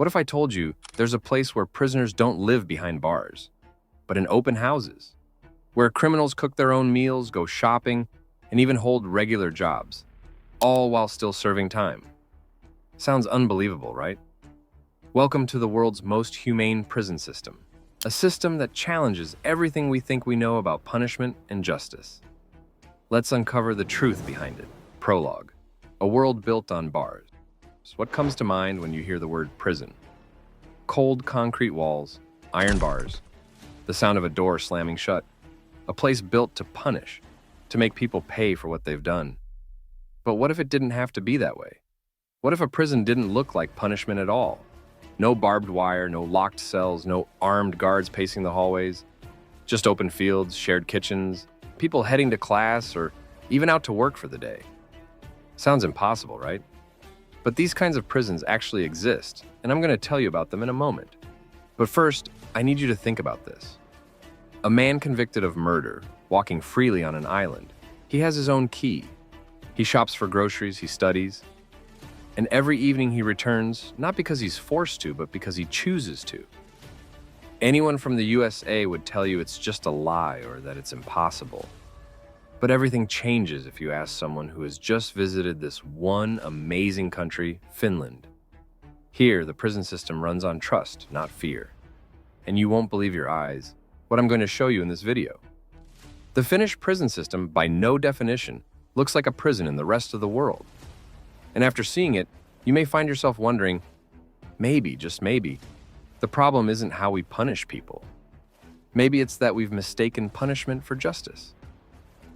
What if I told you there's a place where prisoners don't live behind bars, but in open houses, where criminals cook their own meals, go shopping, and even hold regular jobs, all while still serving time? Sounds unbelievable, right? Welcome to the world's most humane prison system, a system that challenges everything we think we know about punishment and justice. Let's uncover the truth behind it. Prologue. A world built on bars. What comes to mind when you hear the word prison? Cold concrete walls, iron bars, the sound of a door slamming shut. A place built to punish, to make people pay for what they've done. But what if it didn't have to be that way? What if a prison didn't look like punishment at all? No barbed wire, no locked cells, no armed guards pacing the hallways. Just open fields, shared kitchens, people heading to class or even out to work for the day. Sounds impossible, right? But these kinds of prisons actually exist, and I'm going to tell you about them in a moment. But first, I need you to think about this. A man convicted of murder, walking freely on an island. He has his own key. He shops for groceries, he studies. And every evening he returns, not because he's forced to, but because he chooses to. Anyone from the USA would tell you it's just a lie or that it's impossible. But everything changes if you ask someone who has just visited this one amazing country, Finland. Here, the prison system runs on trust, not fear. And you won't believe your eyes what I'm going to show you in this video. The Finnish prison system, by no definition, looks like a prison in the rest of the world. And after seeing it, you may find yourself wondering, maybe, just maybe, the problem isn't how we punish people. Maybe it's that we've mistaken punishment for justice.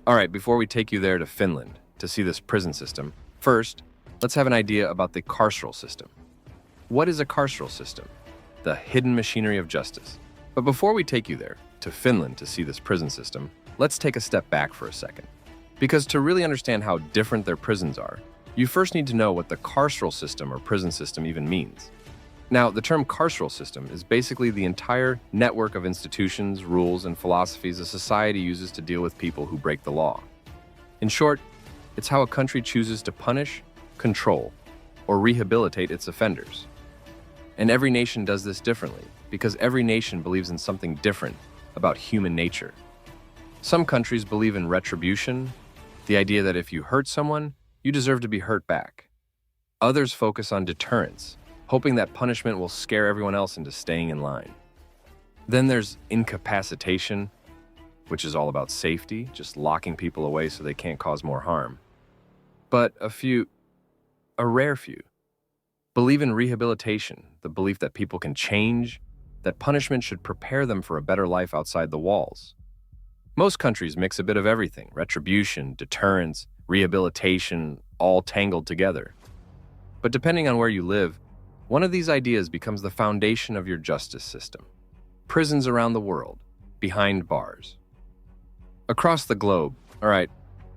All right, before we take you there to Finland to see this prison system, first, let's have an idea about the carceral system. What is a carceral system? The hidden machinery of justice. But before we take you there, to Finland to see this prison system, let's take a step back for a second. Because to really understand how different their prisons are, you first need to know what the carceral system or prison system even means. Now, the term carceral system is basically the entire network of institutions, rules, and philosophies a society uses to deal with people who break the law. In short, it's how a country chooses to punish, control, or rehabilitate its offenders. And every nation does this differently, because every nation believes in something different about human nature. Some countries believe in retribution, the idea that if you hurt someone, you deserve to be hurt back. Others focus on deterrence, hoping that punishment will scare everyone else into staying in line. Then there's incapacitation, which is all about safety, just locking people away so they can't cause more harm. But a rare few, believe in rehabilitation, the belief that people can change, that punishment should prepare them for a better life outside the walls. Most countries mix a bit of everything, retribution, deterrence, rehabilitation, all tangled together. But depending on where you live, one of these ideas becomes the foundation of your justice system. Prisons around the world, behind bars. Across the globe, all right,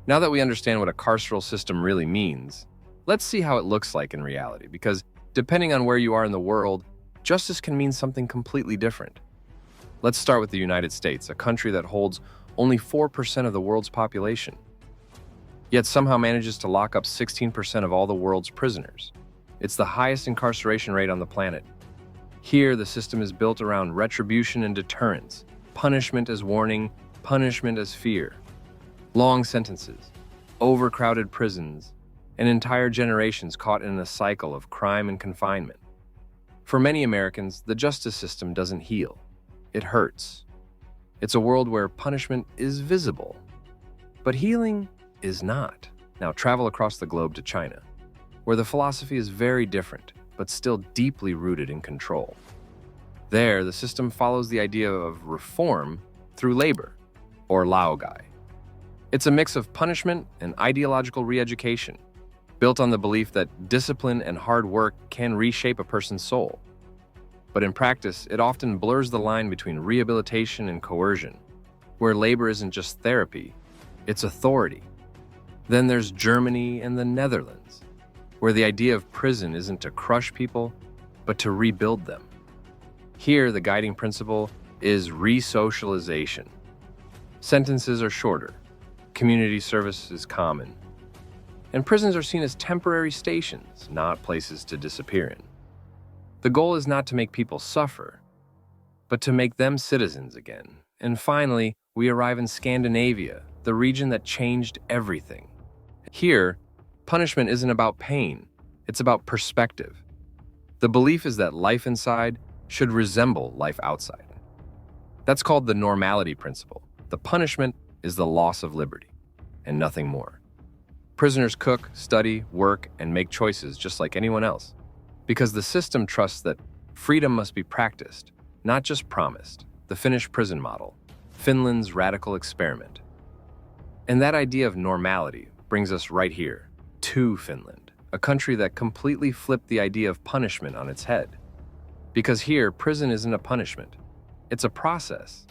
now that we understand what a carceral system really means, let's see how it looks like in reality, because depending on where you are in the world, justice can mean something completely different. Let's start with the United States, a country that holds only 4% of the world's population, yet somehow manages to lock up 16% of all the world's prisoners. It's the highest incarceration rate on the planet. Here, the system is built around retribution and deterrence, punishment as warning, punishment as fear. Long sentences, overcrowded prisons, and entire generations caught in a cycle of crime and confinement. For many Americans, the justice system doesn't heal. It hurts. It's a world where punishment is visible, but healing is not. Now travel across the globe to China, where the philosophy is very different, but still deeply rooted in control. There, the system follows the idea of reform through labor, or laogai. It's a mix of punishment and ideological re-education, built on the belief that discipline and hard work can reshape a person's soul. But in practice, it often blurs the line between rehabilitation and coercion, where labor isn't just therapy, it's authority. Then there's Germany and the Netherlands, where the idea of prison isn't to crush people, but to rebuild them. Here, the guiding principle is resocialization. Sentences are shorter, community service is common, and prisons are seen as temporary stations, not places to disappear in. The goal is not to make people suffer, but to make them citizens again. And finally, we arrive in Scandinavia, the region that changed everything. Here, punishment isn't about pain, it's about perspective. The belief is that life inside should resemble life outside. That's called the normality principle. The punishment is the loss of liberty, and nothing more. Prisoners cook, study, work, and make choices just like anyone else, because the system trusts that freedom must be practiced, not just promised. The Finnish prison model, Finland's radical experiment. And that idea of normality brings us right here, to Finland, a country that completely flipped the idea of punishment on its head. Because here, prison isn't a punishment, it's a process.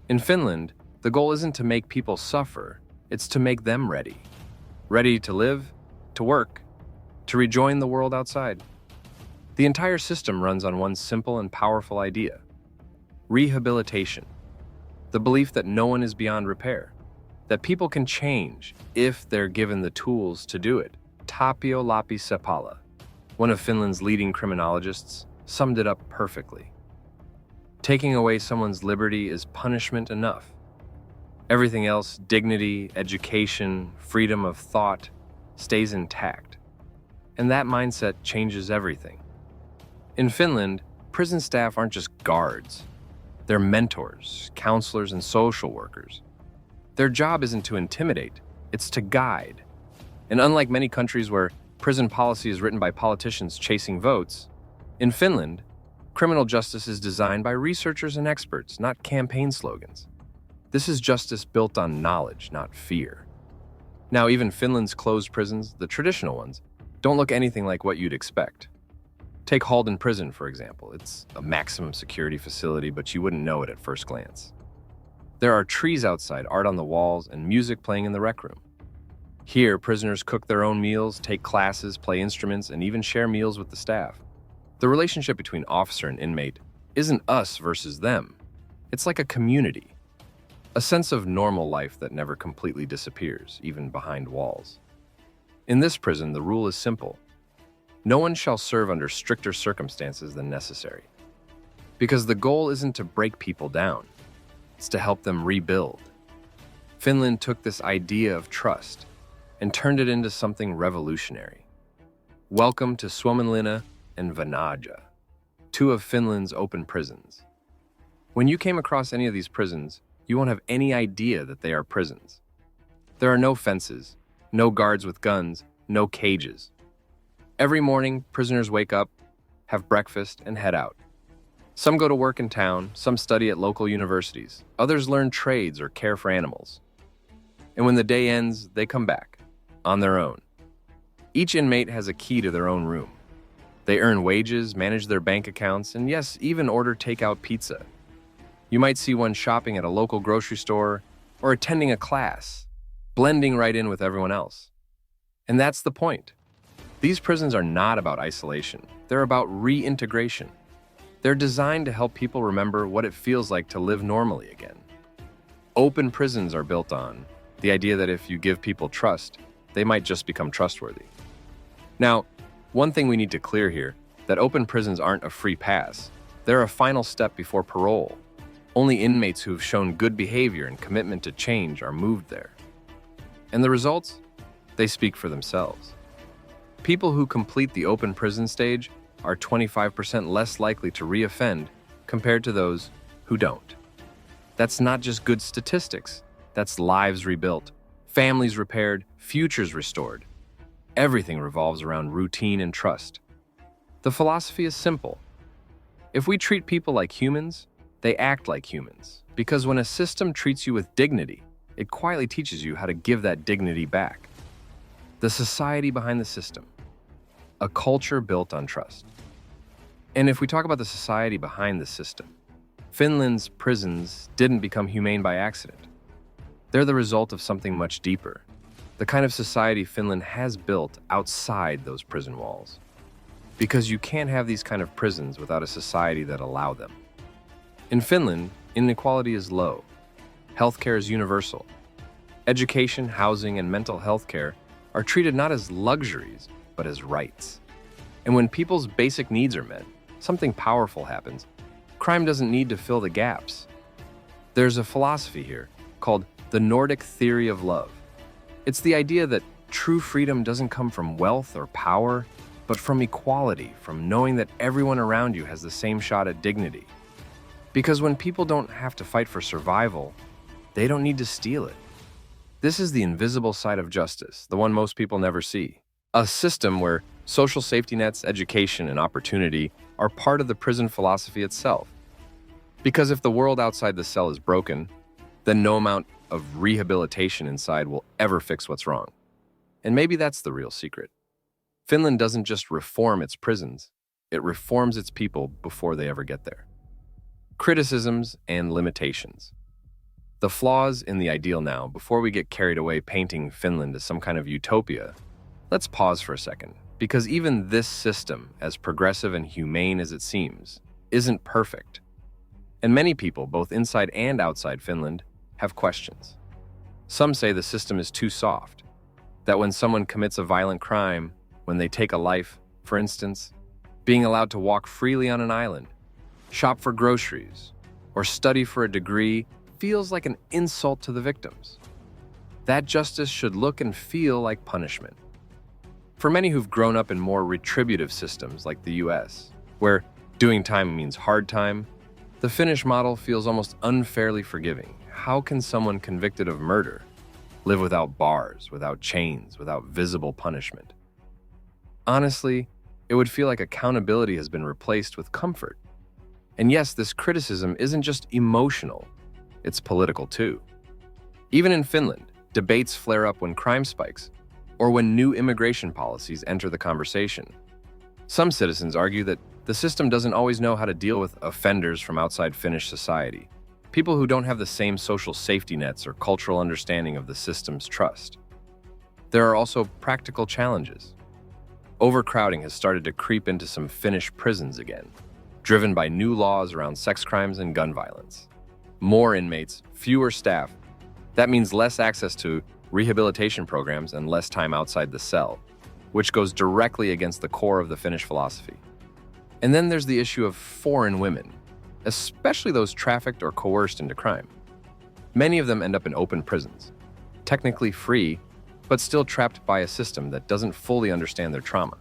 In Finland, the goal isn't to make people suffer, it's to make them ready. Ready to live, to work, to rejoin the world outside. The entire system runs on one simple and powerful idea: rehabilitation. The belief that no one is beyond repair, that people can change if they're given the tools to do it. Tapio Lappi-Seppälä, one of Finland's leading criminologists, summed it up perfectly. Taking away someone's liberty is punishment enough. Everything else, dignity, education, freedom of thought, stays intact. And that mindset changes everything. In Finland, prison staff aren't just guards. They're mentors, counselors, and social workers. Their job isn't to intimidate, it's to guide. And unlike many countries where prison policy is written by politicians chasing votes, in Finland, criminal justice is designed by researchers and experts, not campaign slogans. This is justice built on knowledge, not fear. Now, even Finland's closed prisons, the traditional ones, don't look anything like what you'd expect. Take Halden Prison, for example. It's a maximum security facility, but you wouldn't know it at first glance. There are trees outside, art on the walls, and music playing in the rec room. Here, prisoners cook their own meals, take classes, play instruments, and even share meals with the staff. The relationship between officer and inmate isn't us versus them. It's like a community, a sense of normal life that never completely disappears, even behind walls. In this prison, the rule is simple. No one shall serve under stricter circumstances than necessary. Because the goal isn't to break people down, it's to help them rebuild. Finland took this idea of trust and turned it into something revolutionary. Welcome to Suomenlinna and Vanhaja, two of Finland's open prisons. When you came across any of these prisons, you won't have any idea that they are prisons. There are no fences, no guards with guns, no cages. Every morning, prisoners wake up, have breakfast, and head out. Some go to work in town, some study at local universities, others learn trades or care for animals. And when the day ends, they come back, on their own. Each inmate has a key to their own room. They earn wages, manage their bank accounts, and yes, even order takeout pizza. You might see one shopping at a local grocery store or attending a class, blending right in with everyone else. And that's the point. These prisons are not about isolation. They're about reintegration. They're designed to help people remember what it feels like to live normally again. Open prisons are built on the idea that if you give people trust, they might just become trustworthy. Now, one thing we need to clear here, that open prisons aren't a free pass. They're a final step before parole. Only inmates who have shown good behavior and commitment to change are moved there. And the results? They speak for themselves. People who complete the open prison stage are 25% less likely to reoffend compared to those who don't. That's not just good statistics. That's lives rebuilt, families repaired, futures restored. Everything revolves around routine and trust. The philosophy is simple. If we treat people like humans, they act like humans. Because when a system treats you with dignity, it quietly teaches you how to give that dignity back. The society behind the system. A culture built on trust. And if we talk about the society behind the system, Finland's prisons didn't become humane by accident. They're the result of something much deeper. The kind of society Finland has built outside those prison walls. Because you can't have these kind of prisons without a society that allow them. In Finland, inequality is low. Healthcare is universal. Education, housing, and mental health care are treated not as luxuries, but as rights. And when people's basic needs are met, something powerful happens. Crime doesn't need to fill the gaps. There's a philosophy here called the Nordic theory of love. It's the idea that true freedom doesn't come from wealth or power, but from equality, from knowing that everyone around you has the same shot at dignity. Because when people don't have to fight for survival, they don't need to steal it. This is the invisible side of justice, the one most people never see. A system where social safety nets, education, and opportunity are part of the prison philosophy itself. Because if the world outside the cell is broken, then no amount of rehabilitation inside will ever fix what's wrong. And maybe that's the real secret. Finland doesn't just reform its prisons, it reforms its people before they ever get there. Criticisms and limitations. The flaws in the ideal now, before we get carried away painting Finland as some kind of utopia, let's pause for a second, because even this system, as progressive and humane as it seems, isn't perfect. And many people, both inside and outside Finland, have questions. Some say the system is too soft, that when someone commits a violent crime, when they take a life, for instance, being allowed to walk freely on an island, shop for groceries, or study for a degree feels like an insult to the victims. That justice should look and feel like punishment. For many who've grown up in more retributive systems like the US, where doing time means hard time, the Finnish model feels almost unfairly forgiving. How can someone convicted of murder live without bars, without chains, without visible punishment? Honestly, it would feel like accountability has been replaced with comfort. And yes, this criticism isn't just emotional, it's political too. Even in Finland, debates flare up when crime spikes, or when new immigration policies enter the conversation. Some citizens argue that the system doesn't always know how to deal with offenders from outside Finnish society, people who don't have the same social safety nets or cultural understanding of the system's trust. There are also practical challenges. Overcrowding has started to creep into some Finnish prisons again, driven by new laws around sex crimes and gun violence. More inmates, fewer staff. That means less access to rehabilitation programs and less time outside the cell, which goes directly against the core of the Finnish philosophy. And then there's the issue of foreign women, especially those trafficked or coerced into crime. Many of them end up in open prisons, technically free, but still trapped by a system that doesn't fully understand their trauma.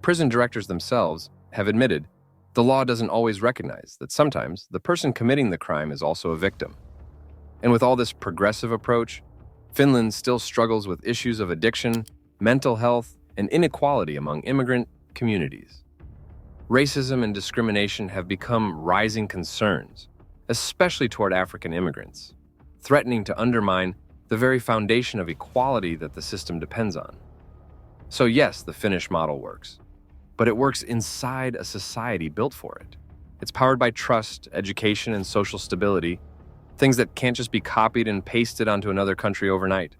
Prison directors themselves have admitted the law doesn't always recognize that sometimes the person committing the crime is also a victim. And with all this progressive approach, Finland still struggles with issues of addiction, mental health, and inequality among immigrant communities. Racism and discrimination have become rising concerns, especially toward African immigrants, threatening to undermine the very foundation of equality that the system depends on. So yes, the Finnish model works, but it works inside a society built for it. It's powered by trust, education, and social stability, things that can't just be copied and pasted onto another country overnight.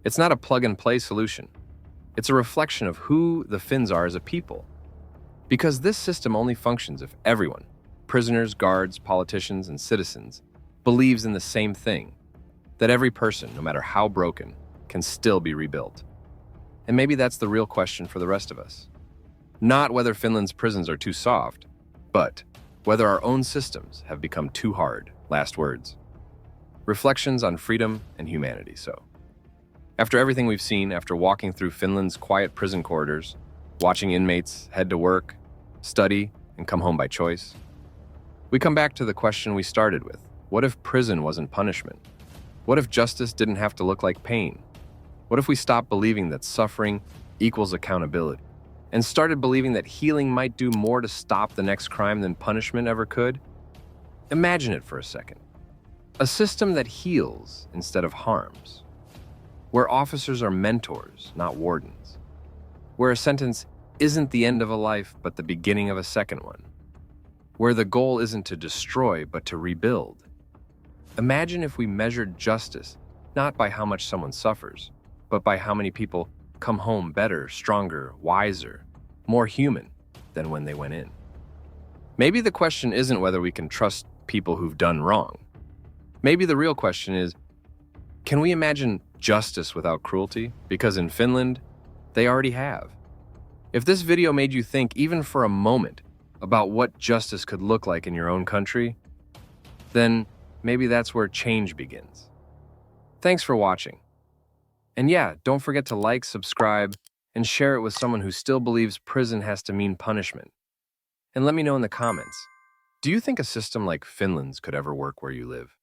It's not a plug-and-play solution. It's a reflection of who the Finns are as a people. Because this system only functions if everyone, prisoners, guards, politicians, and citizens, believes in the same thing, that every person, no matter how broken, can still be rebuilt. And maybe that's the real question for the rest of us. Not whether Finland's prisons are too soft, but whether our own systems have become too hard. Last words. Reflections on freedom and humanity. So, after everything we've seen, after walking through Finland's quiet prison corridors, watching inmates head to work, study, and come home by choice, we come back to the question we started with. What if prison wasn't punishment? What if justice didn't have to look like pain? What if we stopped believing that suffering equals accountability and started believing that healing might do more to stop the next crime than punishment ever could? Imagine it for a second. A system that heals instead of harms, where officers are mentors, not wardens, where a sentence isn't the end of a life but the beginning of a second one, where the goal isn't to destroy but to rebuild. Imagine if we measured justice not by how much someone suffers, but by how many people come home better, stronger, wiser, more human than when they went in. Maybe the question isn't whether we can trust people who've done wrong. Maybe the real question is, can we imagine justice without cruelty? Because in Finland, they already have. If this video made you think even for a moment, about what justice could look like in your own country, then maybe that's where change begins. Thanks for watching. And yeah, don't forget to like, subscribe, and share it with someone who still believes prison has to mean punishment. And let me know in the comments, do you think a system like Finland's could ever work where you live?